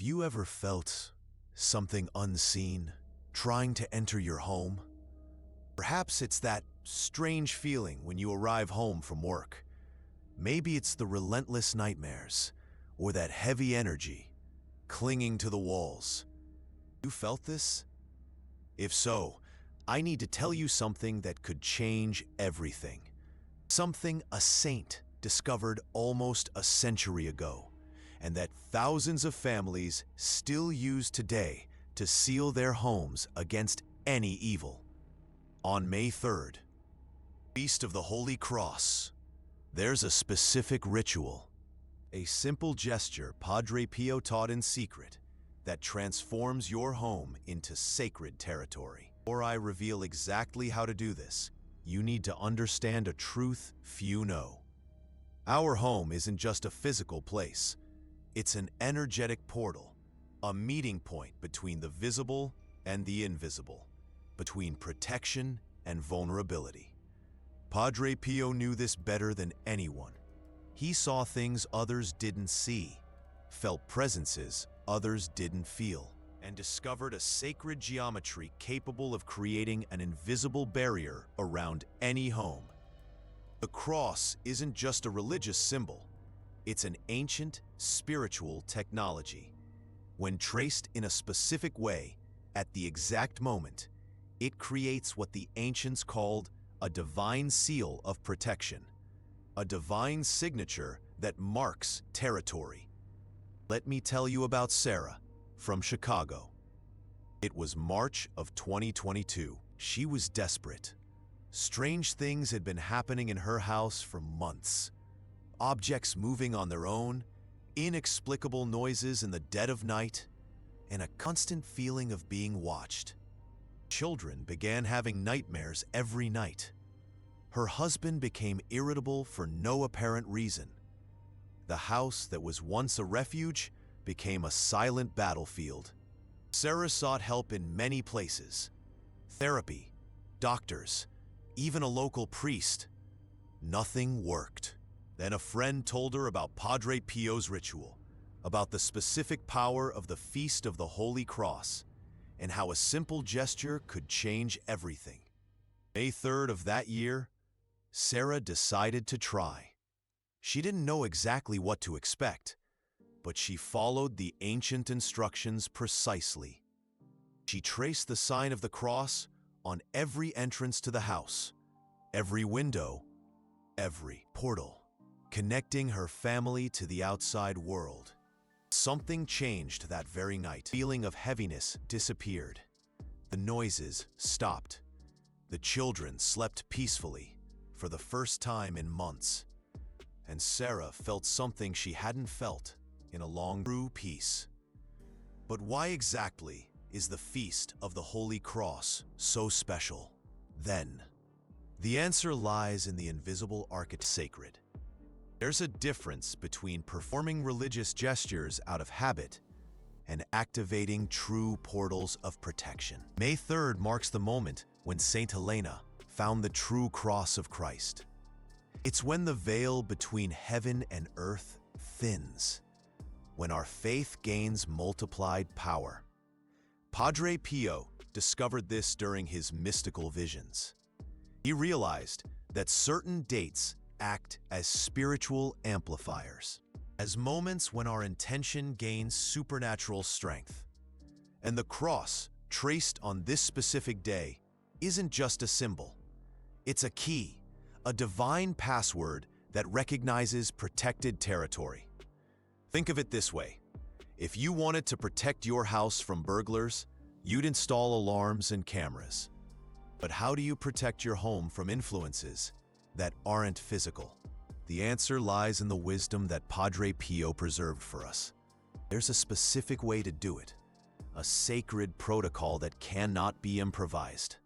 you ever felt something unseen trying to enter your home? Perhaps it's that strange feeling when you arrive home from work. Maybe it's the relentless nightmares or that heavy energy clinging to the walls. You felt this? If so, I need to tell you something that could change everything. Something a saint discovered almost a century ago, and that thousands of families still use today to seal their homes against any evil. On May 3rd, Feast of the Holy Cross, there's a specific ritual, a simple gesture Padre Pio taught in secret that transforms your home into sacred territory. Before I reveal exactly how to do this, you need to understand a truth few know. Our home isn't just a physical place. It's an energetic portal, a meeting point between the visible and the invisible, between protection and vulnerability. Padre Pio knew this better than anyone. He saw things others didn't see, felt presences others didn't feel, and discovered a sacred geometry capable of creating an invisible barrier around any home. The cross isn't just a religious symbol. It's an ancient, spiritual technology. When traced in a specific way, at the exact moment, it creates what the ancients called a divine seal of protection, a divine signature that marks territory. Let me tell you about Sarah from Chicago. It was March of 2022. She was desperate. Strange things had been happening in her house for months. Objects moving on their own, inexplicable noises in the dead of night, and a constant feeling of being watched. Children began having nightmares every night. Her husband became irritable for no apparent reason. The house that was once a refuge became a silent battlefield. Sarah sought help in many places: therapy, doctors, even a local priest. Nothing worked. Then a friend told her about Padre Pio's ritual, about the specific power of the Feast of the Holy Cross, and how a simple gesture could change everything. May 3rd of that year, Sarah decided to try. She didn't know exactly what to expect, but she followed the ancient instructions precisely. She traced the sign of the cross on every entrance to the house, every window, every portal, connecting her family to the outside world. Something changed that very night. The feeling of heaviness disappeared. The noises stopped. The children slept peacefully for the first time in months. And Sarah felt something she hadn't felt in a long, true peace. But why exactly is the Feast of the Holy Cross so special? Then, the answer lies in the invisible architect sacred. There's a difference between performing religious gestures out of habit and activating true portals of protection. May 3rd marks the moment when Saint Helena found the true cross of Christ. It's when the veil between heaven and earth thins, when our faith gains multiplied power. Padre Pio discovered this during his mystical visions. He realized that certain dates act as spiritual amplifiers, as moments when our intention gains supernatural strength. And the cross, traced on this specific day, isn't just a symbol. It's a key, a divine password that recognizes protected territory. Think of it this way. If you wanted to protect your house from burglars, you'd install alarms and cameras. But how do you protect your home from influences that aren't physical? The answer lies in the wisdom that Padre Pio preserved for us. There's a specific way to do it, a sacred protocol that cannot be improvised.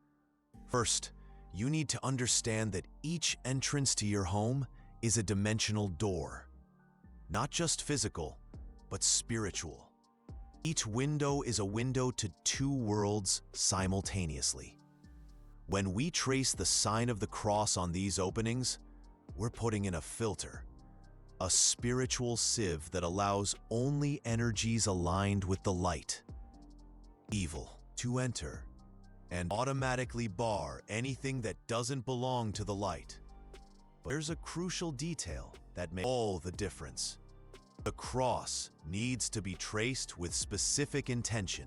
First, you need to understand that each entrance to your home is a dimensional door. Not just physical, but spiritual. Each window is a window to two worlds simultaneously. When we trace the sign of the cross on these openings, we're putting in a filter, a spiritual sieve that allows only energies aligned with the light, evil, to enter and automatically bar anything that doesn't belong to the light. But there's a crucial detail that makes all the difference. The cross needs to be traced with specific intention,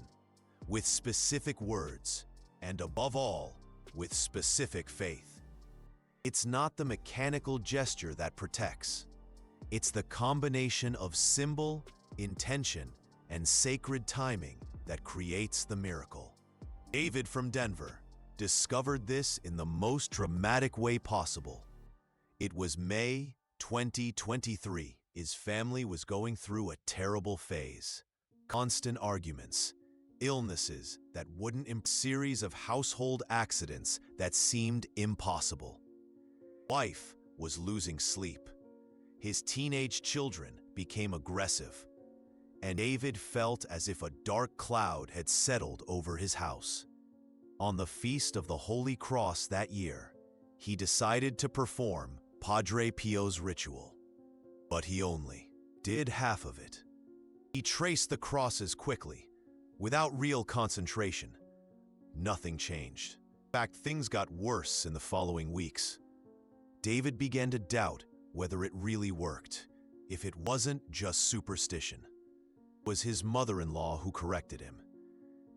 with specific words, and above all, with specific faith. It's not the mechanical gesture that protects. It's the combination of symbol, intention, and sacred timing that creates the miracle. David from Denver discovered this in the most dramatic way possible. It was May 2023. His family was going through a terrible phase. Constant arguments, illnesses that wouldn't end, series of household accidents that seemed impossible. Wife was losing sleep. His teenage children became aggressive, and David felt as if a dark cloud had settled over his house. On the Feast of the Holy Cross that year, he decided to perform Padre Pio's ritual. But he only did half of it. He traced the crosses quickly, without real concentration. Nothing changed. In fact, things got worse in the following weeks. David began to doubt whether it really worked, if it wasn't just superstition. It was his mother-in-law who corrected him.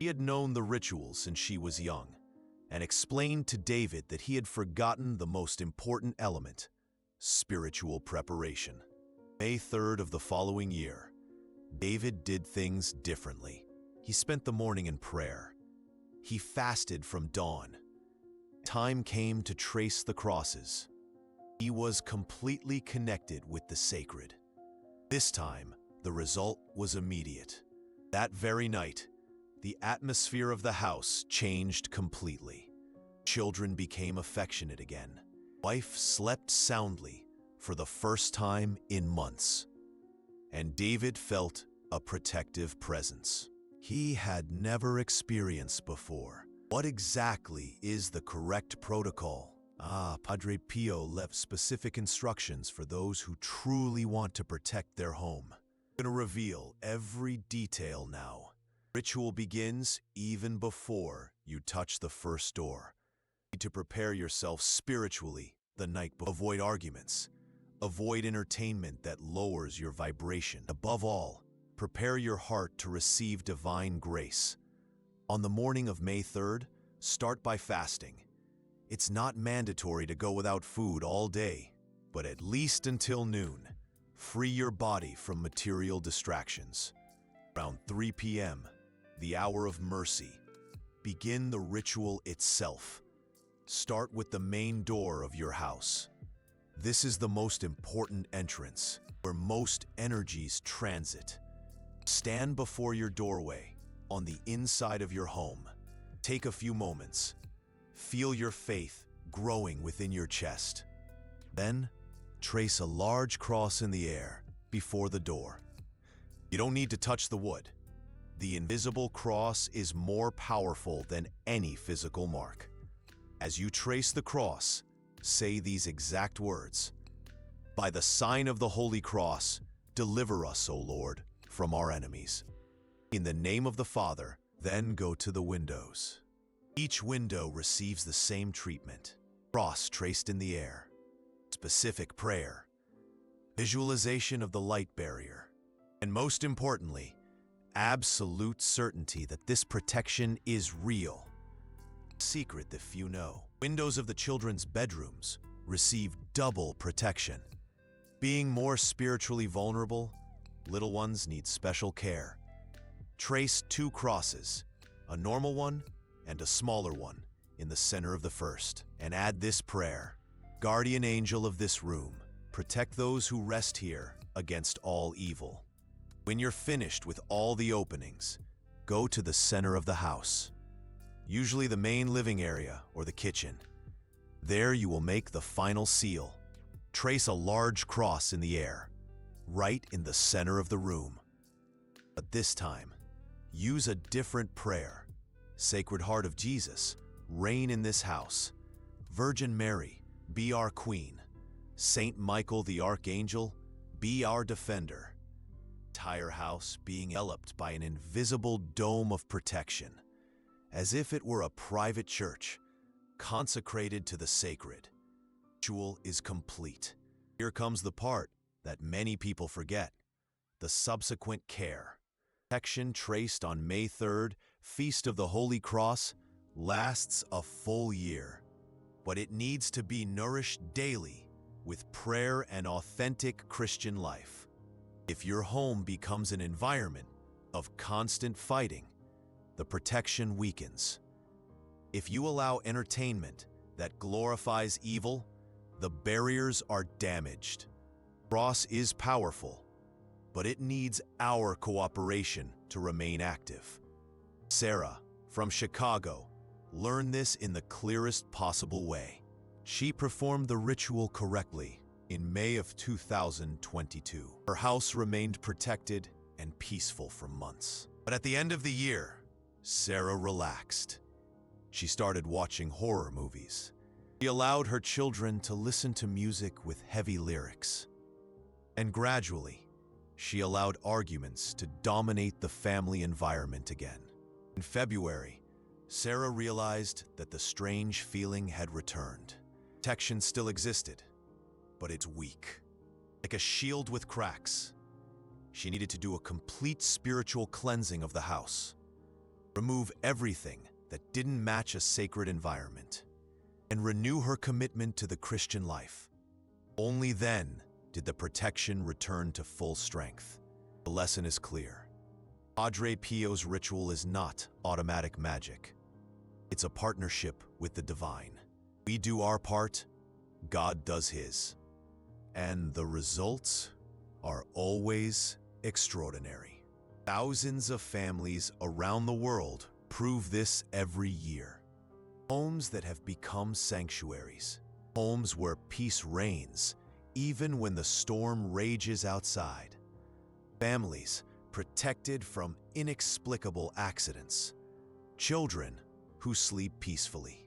He had known the ritual since she was young, and explained to David that he had forgotten the most important element: spiritual preparation. May 3rd of the following year, David did things differently. He spent the morning in prayer. He fasted from dawn. Time came to trace the crosses. He was completely connected with the sacred. This time, the result was immediate. That very night, the atmosphere of the house changed completely. Children became affectionate again. Wife slept soundly for the first time in months. And David felt a protective presence he had never experienced before. What exactly is the correct protocol? Padre Pio left specific instructions for those who truly want to protect their home. I'm going to reveal every detail now. Ritual begins even before you touch the first door. You need to prepare yourself spiritually the night before. Avoid arguments. Avoid entertainment that lowers your vibration. Above all, prepare your heart to receive divine grace. On the morning of May 3rd, start by fasting. It's not mandatory to go without food all day, but at least until noon. Free your body from material distractions. Around 3 p.m., the hour of mercy, begin the ritual itself. Start with the main door of your house. This is the most important entrance, where most energies transit. Stand before your doorway, on the inside of your home. Take a few moments. Feel your faith growing within your chest. Then, trace a large cross in the air before the door. You don't need to touch the wood. The invisible cross is more powerful than any physical mark. As you trace the cross, say these exact words: "By the sign of the Holy Cross, deliver us, O Lord, from our enemies. In the name of the Father." Then go to the windows. Each window receives the same treatment. Cross traced in the air. Specific prayer. Visualization of the light barrier. And most importantly, absolute certainty that this protection is real. Secret that few know. Windows of the children's bedrooms receive double protection. Being more spiritually vulnerable, little ones need special care. Trace 2 crosses, a normal one and a smaller one, in the center of the first, and add this prayer: "Guardian angel of this room, protect those who rest here against all evil." When you're finished with all the openings, go to the center of the house, usually the main living area or the kitchen. There you will make the final seal. Trace a large cross in the air, right in the center of the room. But this time, use a different prayer. Sacred Heart of Jesus, reign in this house. Virgin Mary, be our Queen. Saint Michael the Archangel, be our defender. Entire house being enveloped by an invisible dome of protection, as if it were a private church consecrated to the sacred. The ritual is complete. Here comes the part that many people forget: the subsequent care. Protection traced on May 3rd, Feast of the Holy Cross, lasts a full year, but it needs to be nourished daily with prayer and authentic Christian life. If your home becomes an environment of constant fighting, the protection weakens. If you allow entertainment that glorifies evil, the barriers are damaged. The cross is powerful, but it needs our cooperation to remain active. Sarah, from Chicago, learned this in the clearest possible way. She performed the ritual correctly in May of 2022. Her house remained protected and peaceful for months. But at the end of the year, Sarah relaxed. She started watching horror movies. She allowed her children to listen to music with heavy lyrics. And gradually, she allowed arguments to dominate the family environment again. In February, Sarah realized that the strange feeling had returned. Protection still existed, but it's weak. Like a shield with cracks. She needed to do a complete spiritual cleansing of the house. Remove everything that didn't match a sacred environment, and renew her commitment to the Christian life. Only then did the protection return to full strength. The lesson is clear. Padre Pio's ritual is not automatic magic. It's a partnership with the divine. We do our part, God does his. And the results are always extraordinary. Thousands of families around the world prove this every year. Homes that have become sanctuaries. Homes where peace reigns, even when the storm rages outside. Families protected from inexplicable accidents. Children who sleep peacefully.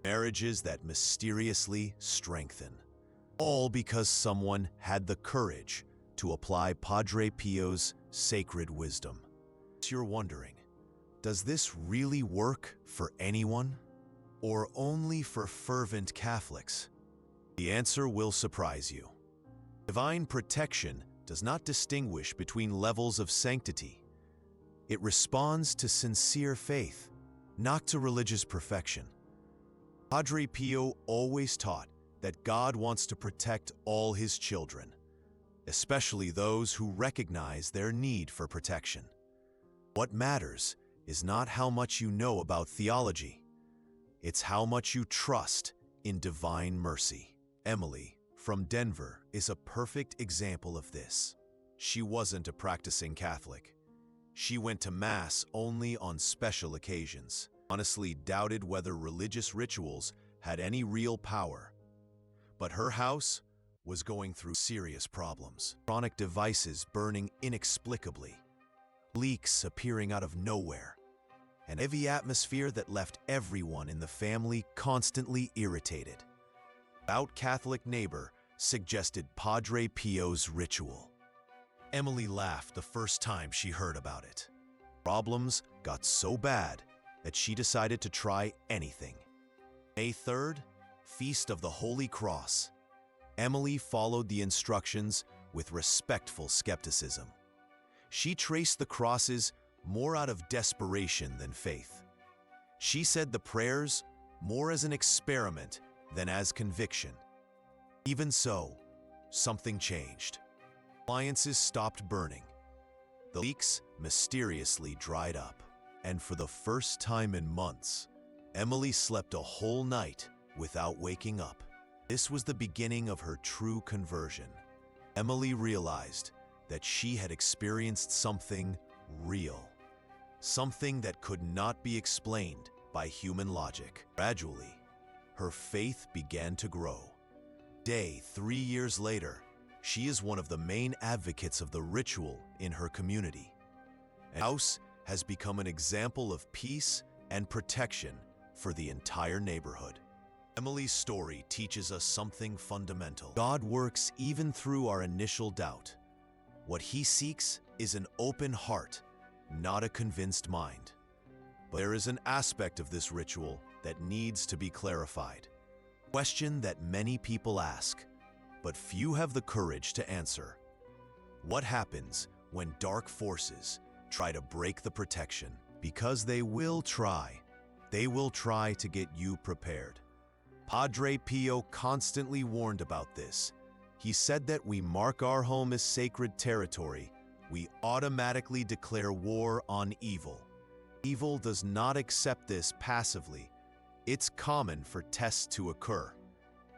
Marriages that mysteriously strengthen. All because someone had the courage to apply Padre Pio's sacred wisdom. You're wondering, does this really work for anyone? Or only for fervent Catholics? The answer will surprise you. Divine protection does not distinguish between levels of sanctity. It responds to sincere faith, not to religious perfection. Padre Pio always taught that God wants to protect all his children, especially those who recognize their need for protection. What matters is not how much you know about theology. It's how much you trust in divine mercy. Emily, from Denver, is a perfect example of this. She wasn't a practicing Catholic. She went to Mass only on special occasions, honestly doubted whether religious rituals had any real power. But her house was going through serious problems. Electronic devices burning inexplicably, leaks appearing out of nowhere, an heavy atmosphere that left everyone in the family constantly irritated. A devout Catholic neighbor suggested Padre Pio's ritual. Emily laughed the first time she heard about it. Problems got so bad that she decided to try anything. May 3rd, Feast of the Holy Cross. Emily followed the instructions with respectful skepticism. She traced the crosses more out of desperation than faith. She said the prayers more as an experiment than as conviction. Even so, something changed. Appliances stopped burning. The leaks mysteriously dried up. And for the first time in months, Emily slept a whole night without waking up. This was the beginning of her true conversion. Emily realized that she had experienced something real. Something that could not be explained by human logic. Gradually, her faith began to grow. Today, 3 years later, she is one of the main advocates of the ritual in her community. The house has become an example of peace and protection for the entire neighborhood. Emily's story teaches us something fundamental. God works even through our initial doubt. What he seeks is an open heart, not a convinced mind. But there is an aspect of this ritual that needs to be clarified. A question that many people ask, but few have the courage to answer. What happens when dark forces try to break the protection? Because they will try to get you prepared. Padre Pio constantly warned about this. He said that we mark our home as sacred territory. We automatically declare war on evil. Evil does not accept this passively. It's common for tests to occur.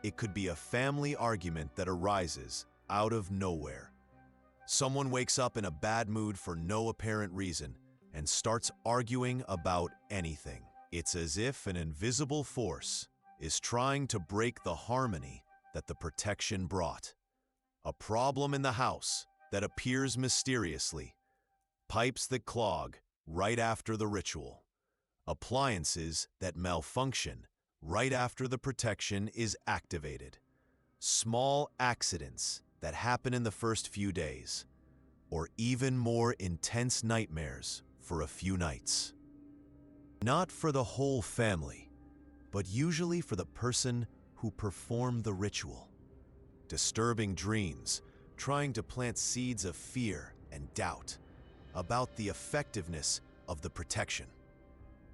It could be a family argument that arises out of nowhere. Someone wakes up in a bad mood for no apparent reason and starts arguing about anything. It's as if an invisible force is trying to break the harmony that the protection brought. A problem in the house that appears mysteriously. Pipes that clog right after the ritual. Appliances that malfunction right after the protection is activated. Small accidents that happen in the first few days, or even more intense nightmares for a few nights. Not for the whole family, but usually for the person who performed the ritual. Disturbing dreams, trying to plant seeds of fear and doubt about the effectiveness of the protection.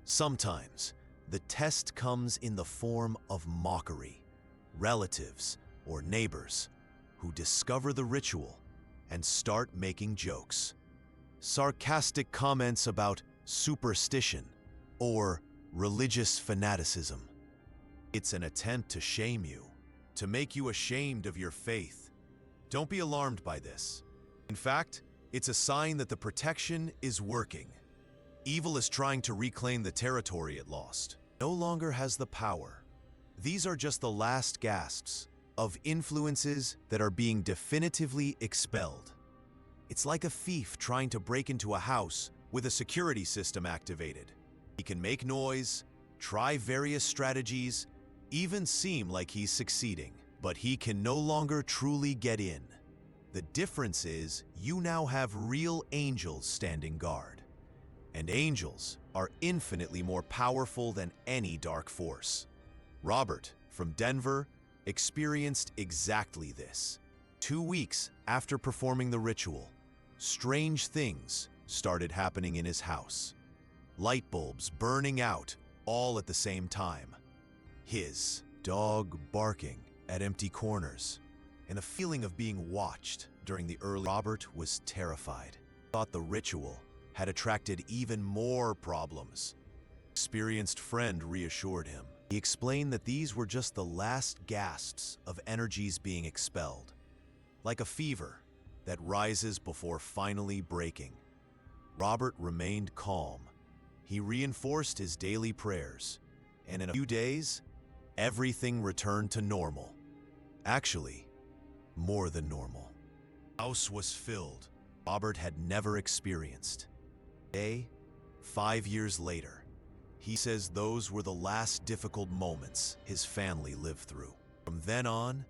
Sometimes, the test comes in the form of mockery, relatives or neighbors who discover the ritual and start making jokes. Sarcastic comments about superstition or religious fanaticism. It's an attempt to shame you, to make you ashamed of your faith. Don't be alarmed by this. In fact, it's a sign that the protection is working. Evil is trying to reclaim the territory it lost. No longer has the power. These are just the last gasps of influences that are being definitively expelled. It's like a thief trying to break into a house with a security system activated. He can make noise, try various strategies, even seem like he's succeeding, but he can no longer truly get in. The difference is you now have real angels standing guard. And angels are infinitely more powerful than any dark force. Robert, from Denver, experienced exactly this. 2 weeks after performing the ritual, strange things started happening in his house. Light bulbs burning out all at the same time. His dog barking at empty corners, and a feeling of being watched during the early. Robert was terrified. Thought the ritual had attracted even more problems. Experienced friend reassured him. He explained that these were just the last gasps of energies being expelled, like a fever that rises before finally breaking. Robert remained calm. He reinforced his daily prayers, and in a few days, everything returned to normal. Actually, more than normal. The house was filled. Robert had never experienced. Today, 5 years later, he says those were the last difficult moments his family lived through. From then on,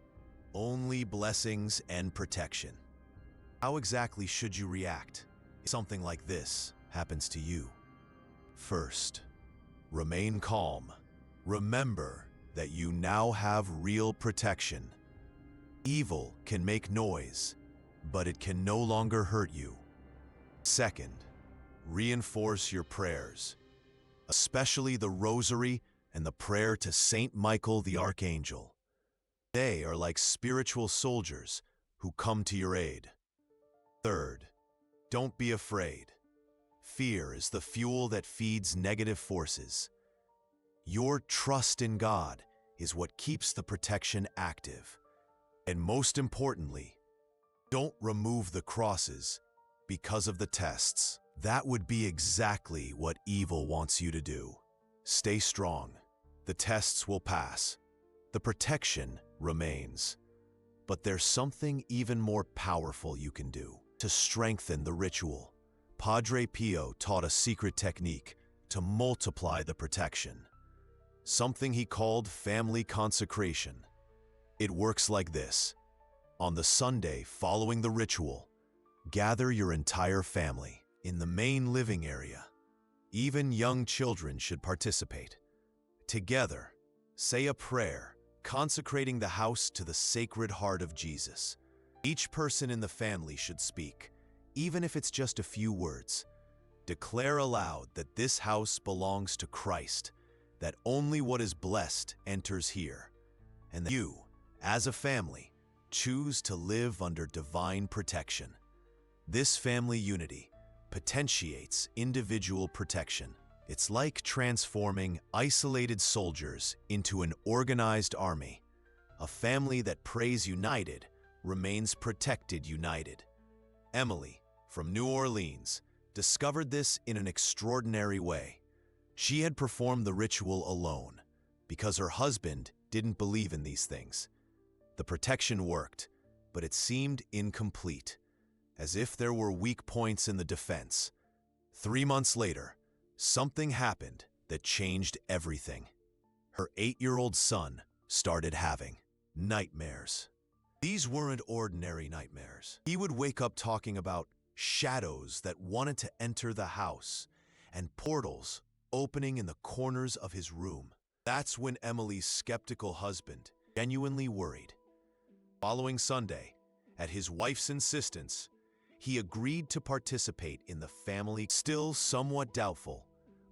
only blessings and protection. How exactly should you react if something like this happens to you? First, remain calm. Remember that you now have real protection. Evil can make noise, but it can no longer hurt you. Second, reinforce your prayers, especially the Rosary and the prayer to Saint Michael the Archangel. They are like spiritual soldiers who come to your aid. Third, don't be afraid. Fear is the fuel that feeds negative forces. Your trust in God is what keeps the protection active. And most importantly, don't remove the crosses because of the tests. That would be exactly what evil wants you to do. Stay strong. The tests will pass. The protection remains. But there's something even more powerful you can do to strengthen the ritual. Padre Pio taught a secret technique to multiply the protection. something he called family consecration. It works like this. On the Sunday following the ritual, gather your entire family in the main living area. Even young children should participate. Together, say a prayer, consecrating the house to the Sacred Heart of Jesus. Each person in the family should speak, even if it's just a few words. Declare aloud that this house belongs to Christ, that only what is blessed enters here, and that you, as a family, choose to live under divine protection. This family unity potentiates individual protection. It's like transforming isolated soldiers into an organized army. A family that prays united remains protected united. Emily, from New Orleans, discovered this in an extraordinary way. She had performed the ritual alone because her husband didn't believe in these things. The protection worked, but it seemed incomplete, as if there were weak points in the defense. 3 months later, something happened that changed everything. Her 8-year-old son started having nightmares. These weren't ordinary nightmares. He would wake up talking about shadows that wanted to enter the house and portals opening in the corners of his room. That's when Emily's skeptical husband genuinely worried. Following Sunday, at his wife's insistence, he agreed to participate in the family, still somewhat doubtful,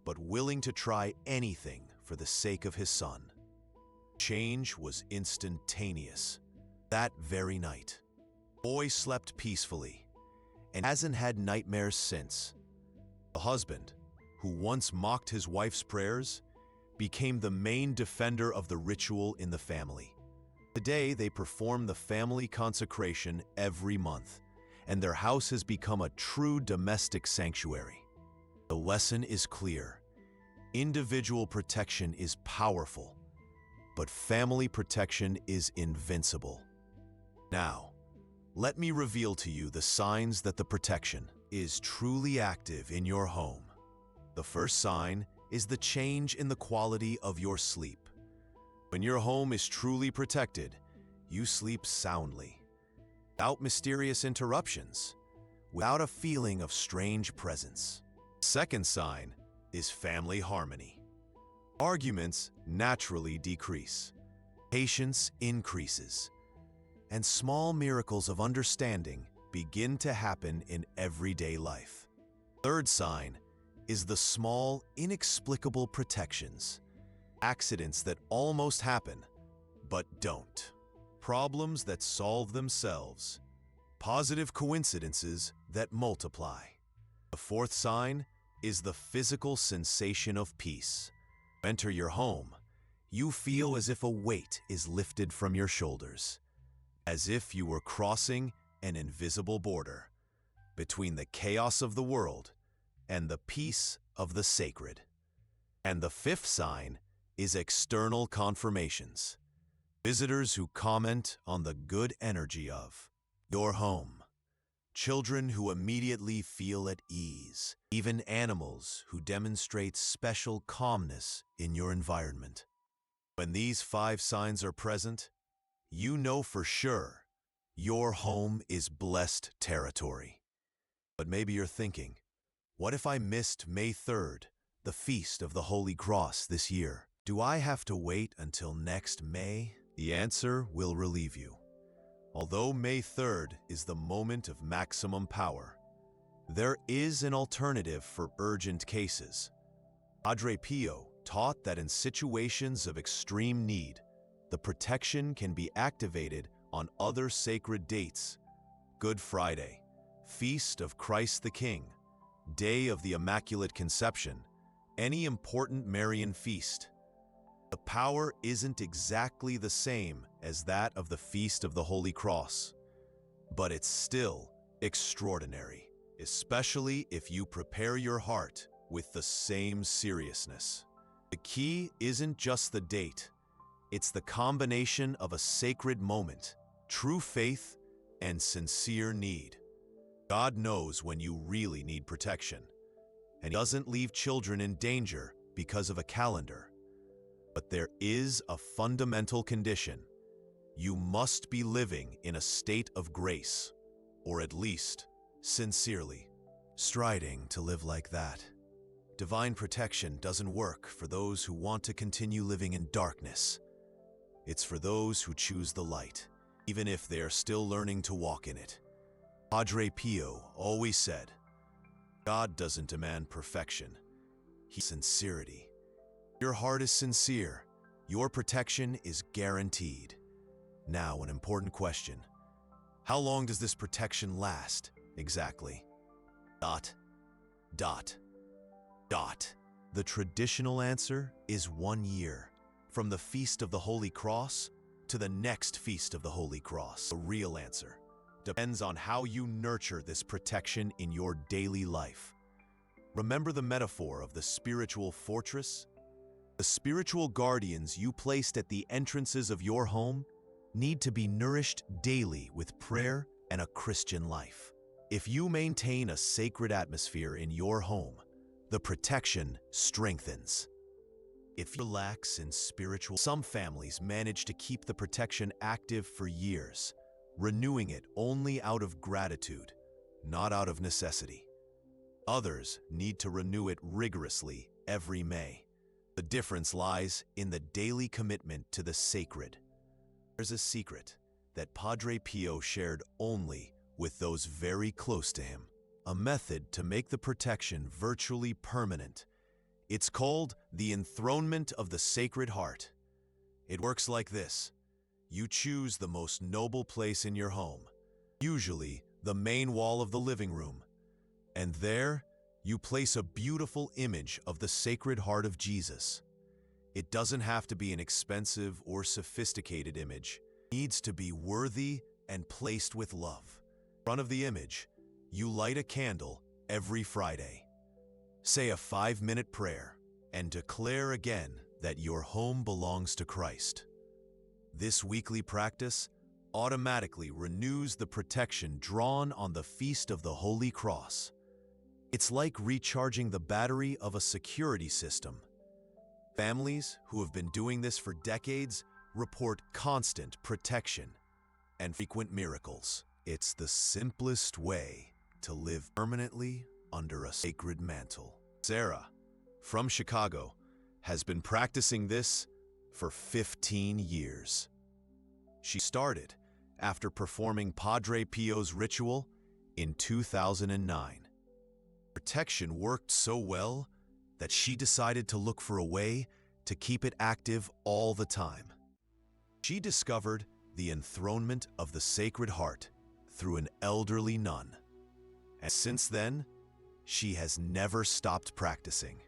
but willing to try anything for the sake of his son. Change was instantaneous. That very night, boy slept peacefully and hasn't had nightmares since. The husband, who once mocked his wife's prayers, became the main defender of the ritual in the family. Today, they perform the family consecration every month, and their house has become a true domestic sanctuary. The lesson is clear. Individual protection is powerful, but family protection is invincible. Now, let me reveal to you the signs that the protection is truly active in your home. The first sign is the change in the quality of your sleep. When your home is truly protected, you sleep soundly, without mysterious interruptions, without a feeling of strange presence. Second sign is family harmony. Arguments naturally decrease, patience increases, and small miracles of understanding begin to happen in everyday life. Third sign is the small, inexplicable protections. Accidents that almost happen, but don't. Problems that solve themselves. Positive coincidences that multiply. The fourth sign is the physical sensation of peace. Enter your home, you feel as if a weight is lifted from your shoulders, as if you were crossing an invisible border between the chaos of the world and the peace of the sacred. And the fifth sign is external confirmations. Visitors who comment on the good energy of your home. Children who immediately feel at ease. Even animals who demonstrate special calmness in your environment. When these 5 signs are present, you know for sure your home is blessed territory. But maybe you're thinking, what if I missed May 3rd, the Feast of the Holy Cross this year? Do I have to wait until next May? The answer will relieve you. Although May 3rd is the moment of maximum power, there is an alternative for urgent cases. Padre Pio taught that in situations of extreme need, the protection can be activated on other sacred dates: Good Friday, Feast of Christ the King, Day of the Immaculate Conception, any important Marian feast. The power isn't exactly the same as that of the Feast of the Holy Cross, but it's still extraordinary, especially if you prepare your heart with the same seriousness. The key isn't just the date, it's the combination of a sacred moment, true faith, and sincere need. God knows when you really need protection, and He doesn't leave children in danger because of a calendar. But there is a fundamental condition. You must be living in a state of grace, or at least sincerely striving to live like that. Divine protection doesn't work for those who want to continue living in darkness. It's for those who choose the light, even if they are still learning to walk in it. Padre Pio always said, God doesn't demand perfection, He sincerity. Your heart is sincere, your protection is guaranteed. Now, an important question. How long does this protection last, exactly? Dot. The traditional answer is 1 year, from the Feast of the Holy Cross to the next Feast of the Holy Cross. The real answer depends on how you nurture this protection in your daily life. Remember the metaphor of the spiritual fortress? The spiritual guardians you placed at the entrances of your home need to be nourished daily with prayer and a Christian life. If you maintain a sacred atmosphere in your home, the protection strengthens. If you relax in spiritual, some families manage to keep the protection active for years, renewing it only out of gratitude, not out of necessity. Others need to renew it rigorously every May. The difference lies in the daily commitment to the sacred. There's a secret that Padre Pio shared only with those very close to him, a method to make the protection virtually permanent. It's called the enthronement of the Sacred Heart. It works like this. You choose the most noble place in your home, usually the main wall of the living room, and there you place a beautiful image of the Sacred Heart of Jesus. It doesn't have to be an expensive or sophisticated image. It needs to be worthy and placed with love. In front of the image, you light a candle every Friday. Say a 5-minute prayer and declare again that your home belongs to Christ. This weekly practice automatically renews the protection drawn on the Feast of the Holy Cross. It's like recharging the battery of a security system. Families who have been doing this for decades report constant protection and frequent miracles. It's the simplest way to live permanently under a sacred mantle. Sarah, from Chicago, has been practicing this for 15 years. She started after performing Padre Pio's ritual in 2009. Protection worked so well that she decided to look for a way to keep it active all the time. She discovered the enthronement of the Sacred Heart through an elderly nun. And since then, she has never stopped practicing.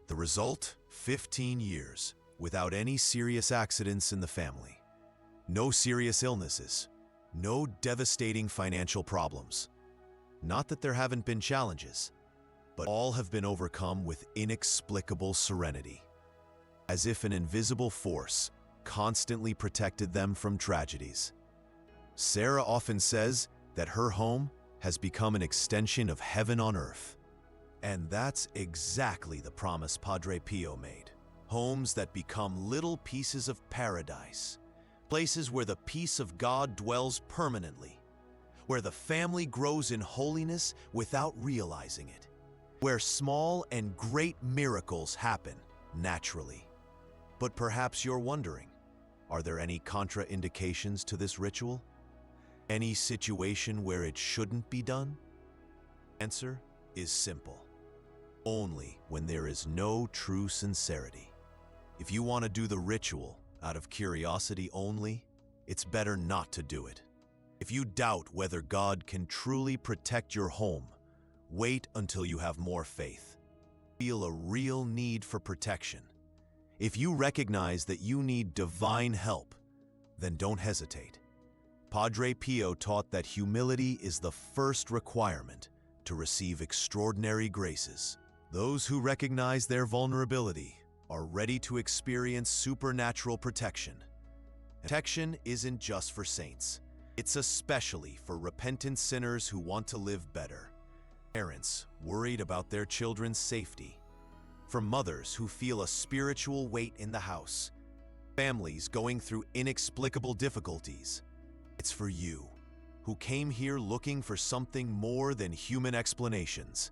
The result? 15 years without any serious accidents in the family. No serious illnesses. No devastating financial problems. Not that there haven't been challenges, but all have been overcome with inexplicable serenity, as if an invisible force constantly protected them from tragedies. Sarah often says that her home has become an extension of heaven on earth. And that's exactly the promise Padre Pio made. Homes that become little pieces of paradise, places where the peace of God dwells permanently, where the family grows in holiness without realizing it, where small and great miracles happen naturally. But perhaps you're wondering, are there any contraindications to this ritual? Any situation where it shouldn't be done? Answer is simple. Only when there is no true sincerity. If you want to do the ritual out of curiosity only, it's better not to do it. If you doubt whether God can truly protect your home, wait until you have more faith. Feel a real need for protection. If you recognize that you need divine help, then don't hesitate. Padre Pio taught that humility is the first requirement to receive extraordinary graces. Those who recognize their vulnerability are ready to experience supernatural protection. Protection isn't just for saints. It's especially for repentant sinners who want to live better. Parents worried about their children's safety. For mothers who feel a spiritual weight in the house, families going through inexplicable difficulties, it's for you, who came here looking for something more than human explanations.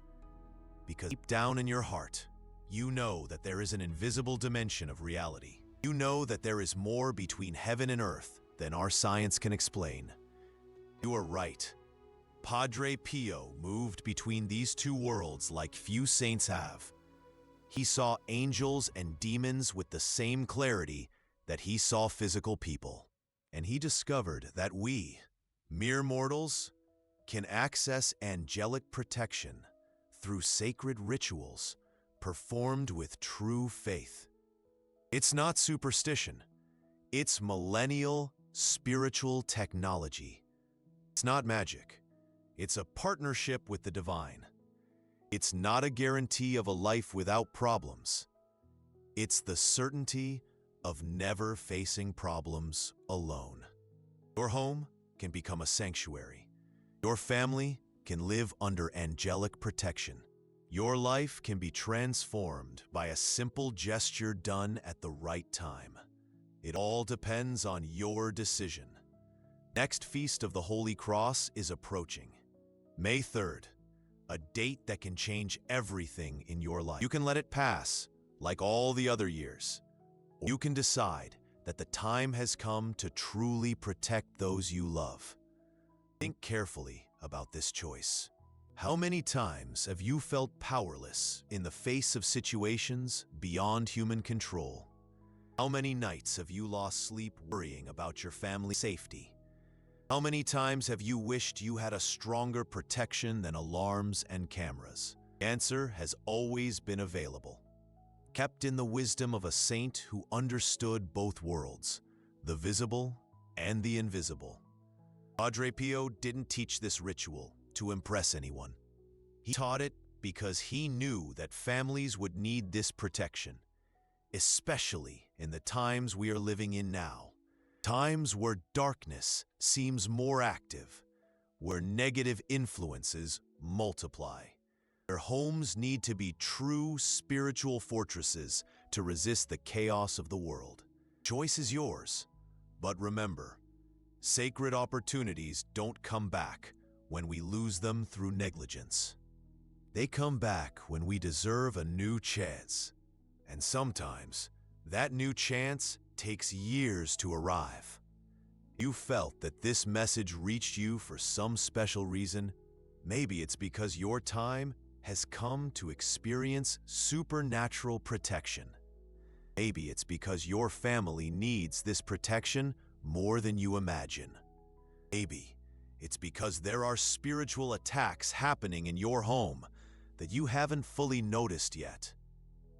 Because deep down in your heart, you know that there is an invisible dimension of reality. You know that there is more between heaven and earth than our science can explain. You are right. Padre Pio moved between these two worlds like few saints have. He saw angels and demons with the same clarity that he saw physical people. And he discovered that we, mere mortals, can access angelic protection through sacred rituals performed with true faith. It's not superstition. It's millennial spiritual technology. It's not magic. It's a partnership with the divine. It's not a guarantee of a life without problems. It's the certainty of never facing problems alone. Your home can become a sanctuary. Your family can live under angelic protection. Your life can be transformed by a simple gesture done at the right time. It all depends on your decision. Next Feast of the Holy Cross is approaching. May 3rd, a date that can change everything in your life. You can let it pass, like all the other years. Or you can decide that the time has come to truly protect those you love. Think carefully about this choice. How many times have you felt powerless in the face of situations beyond human control? How many nights have you lost sleep worrying about your family's safety? How many times have you wished you had a stronger protection than alarms and cameras? The answer has always been available, kept in the wisdom of a saint who understood both worlds, the visible and the invisible. Padre Pio didn't teach this ritual to impress anyone. He taught it because he knew that families would need this protection, especially in the times we are living in now. Times where darkness seems more active, where negative influences multiply. Their homes need to be true spiritual fortresses to resist the chaos of the world. Choice is yours, but remember, sacred opportunities don't come back when we lose them through negligence. They come back when we deserve a new chance. And sometimes, that new chance takes years to arrive. You felt that this message reached you for some special reason. Maybe it's because your time has come to experience supernatural protection. Maybe it's because your family needs this protection more than you imagine. Maybe it's because there are spiritual attacks happening in your home that you haven't fully noticed yet.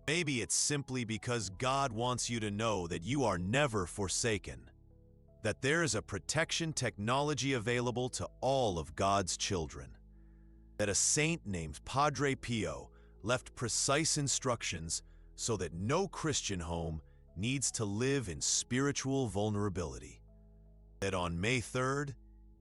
Maybe it's simply because God wants you to know that you are never forsaken, that there is a protection technology available to all of God's children, that a saint named Padre Pio left precise instructions so that no Christian home needs to live in spiritual vulnerability, that on May 3rd,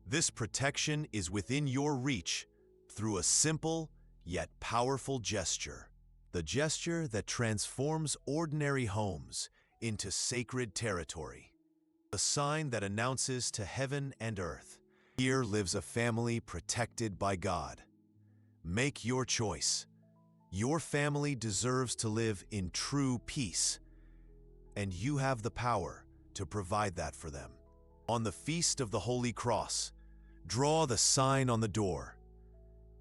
this protection is within your reach through a simple yet powerful gesture. The gesture that transforms ordinary homes into sacred territory. The sign that announces to heaven and earth, here lives a family protected by God. Make your choice. Your family deserves to live in true peace, and you have the power to provide that for them. On the Feast of the Holy Cross, draw the sign on the door.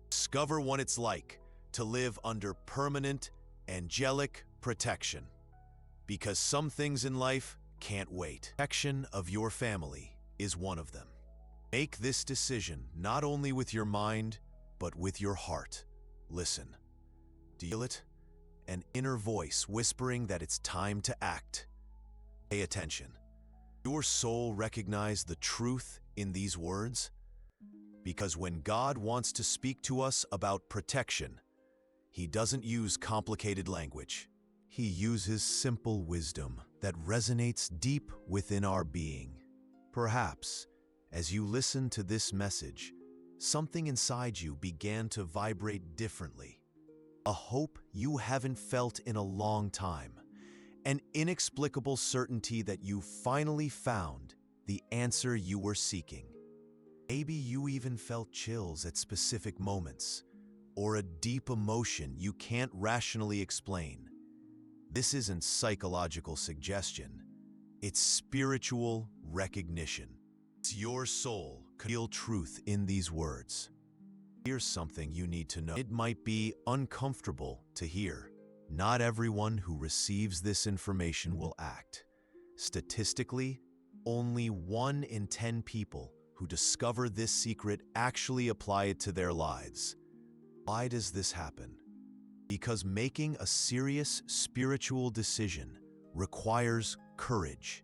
Discover what it's like to live under permanent, angelic protection. Because some things in life can't wait. Protection of your family is one of them. Make this decision not only with your mind, but with your heart. Listen. Do you feel it? An inner voice whispering that it's time to act. Pay attention. Your soul recognize the truth in these words? Because when God wants to speak to us about protection, He doesn't use complicated language. He uses simple wisdom that resonates deep within our being. Perhaps, as you listen to this message, something inside you began to vibrate differently. a hope you haven't felt in a long time, an inexplicable certainty that you finally found the answer you were seeking. Maybe you even felt chills at specific moments, or a deep emotion you can't rationally explain. This isn't psychological suggestion, it's spiritual recognition. It's your soul could feel truth in these words. Here's something you need to know. It might be uncomfortable to hear. Not everyone who receives this information will act. Statistically, only 1 in 10 people who discover this secret actually apply it to their lives. Why does this happen? Because making a serious spiritual decision requires courage.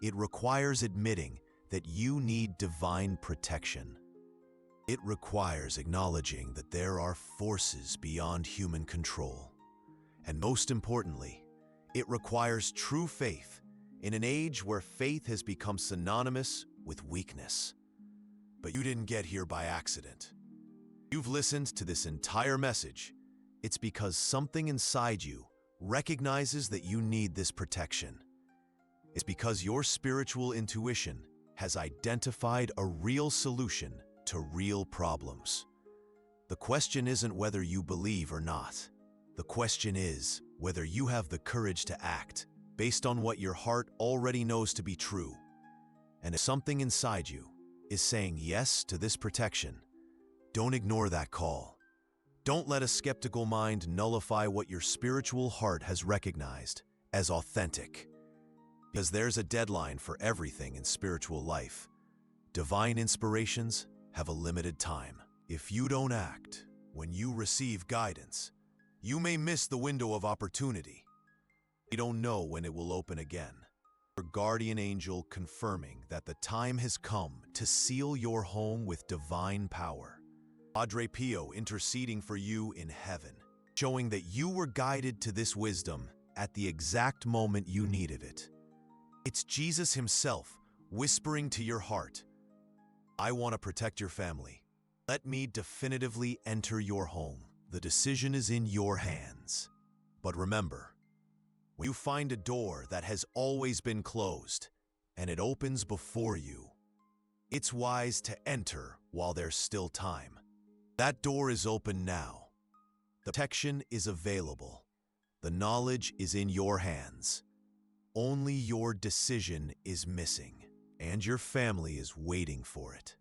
It requires admitting that you need divine protection. It requires acknowledging that there are forces beyond human control. And most importantly, it requires true faith in an age where faith has become synonymous with weakness. But you didn't get here by accident. You've listened to this entire message. It's because something inside you recognizes that you need this protection. It's because your spiritual intuition has identified a real solution to real problems. The question isn't whether you believe or not. The question is whether you have the courage to act based on what your heart already knows to be true. And if something inside you is saying yes to this protection, don't ignore that call. Don't let a skeptical mind nullify what your spiritual heart has recognized as authentic. Because there's a deadline for everything in spiritual life. Divine inspirations have a limited time. If you don't act when you receive guidance, you may miss the window of opportunity. You don't know when it will open again. Your guardian angel confirming that the time has come to seal your home with divine power. Padre Pio interceding for you in heaven, showing that you were guided to this wisdom at the exact moment you needed it. It's Jesus himself whispering to your heart, I want to protect your family. Let me definitively enter your home. The decision is in your hands. But remember, when you find a door that has always been closed and it opens before you, it's wise to enter while there's still time. That door is open now. The protection is available. The knowledge is in your hands. Only your decision is missing, and your family is waiting for it.